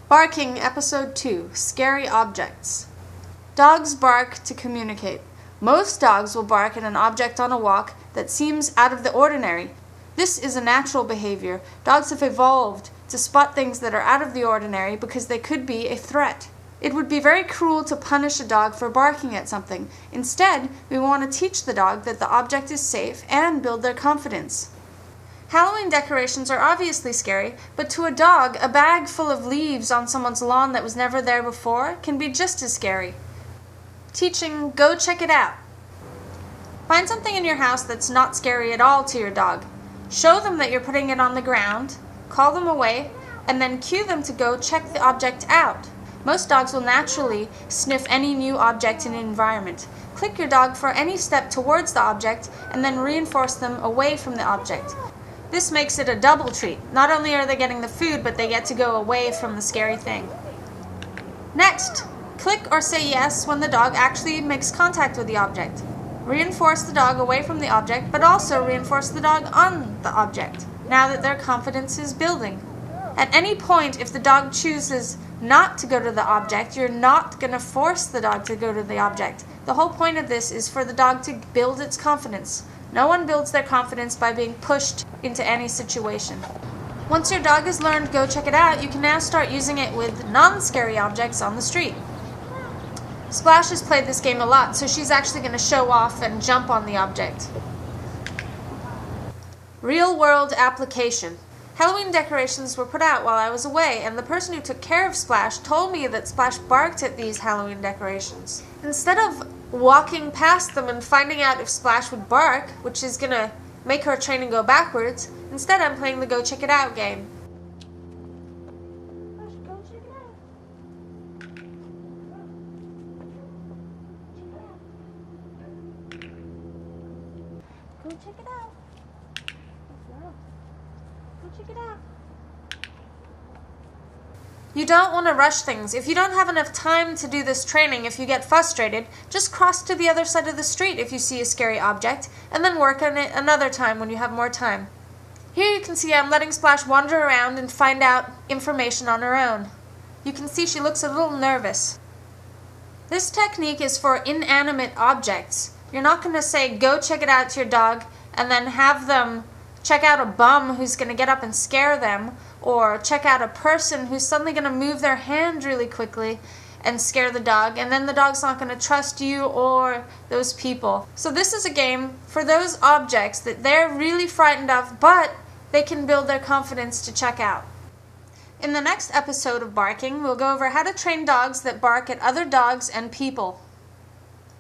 Barking, Episode 2, Scary Objects. Dogs bark to communicate. Most dogs will bark at an object on a walk that seems out of the ordinary. This is a natural behavior. Dogs have evolved to spot things that are out of the ordinary because they could be a threat. It would be very cruel to punish a dog for barking at something. Instead, we want to teach the dog that the object is safe and build their confidence. Halloween decorations are obviously scary, but to a dog, a bag full of leaves on someone's lawn that was never there before can be just as scary. Teaching, go check it out. Find something in your house that's not scary at all to your dog. Show them that you're putting it on the ground, call them away, and then cue them to go check the object out. Most dogs will naturally sniff any new object in an environment. Click your dog for any step towards the object and then reinforce them away from the object. This makes it a double treat. Not only are they getting the food, but they get to go away from the scary thing. Next, click or say yes when the dog actually makes contact with the object. Reinforce the dog away from the object, but also reinforce the dog on the object, now that their confidence is building. At any point, if the dog chooses not to go to the object, you're not going to force the dog to go to the object. The whole point of this is for the dog to build its confidence. No one builds their confidence by being pushed into any situation. Once your dog has learned go check it out, you can now start using it with non-scary objects on the street. Splash has played this game a lot, so she's actually going to show off and jump on the object. Real-world application. Halloween decorations were put out while I was away, and the person who took care of Splash told me that Splash barked at these Halloween decorations. Instead of walking past them and finding out if Splash would bark, which is going to make her training go backwards, instead I'm playing the Go Check It Out game. Go check it out. Go check it out. Go check it out. You don't want to rush things. If you don't have enough time to do this training, if you get frustrated, just cross to the other side of the street if you see a scary object, and then work on it another time when you have more time. Here you can see I'm letting Splash wander around and find out information on her own. You can see she looks a little nervous. This technique is for inanimate objects. You're not going to say, go check it out to your dog, and then have them check out a bum who's going to get up and scare them, or check out a person who's suddenly going to move their hand really quickly and scare the dog, and then the dog's not going to trust you or those people. So this is a game for those objects that they're really frightened of, but they can build their confidence to check out. In the next episode of Barking, we'll go over how to train dogs that bark at other dogs and people.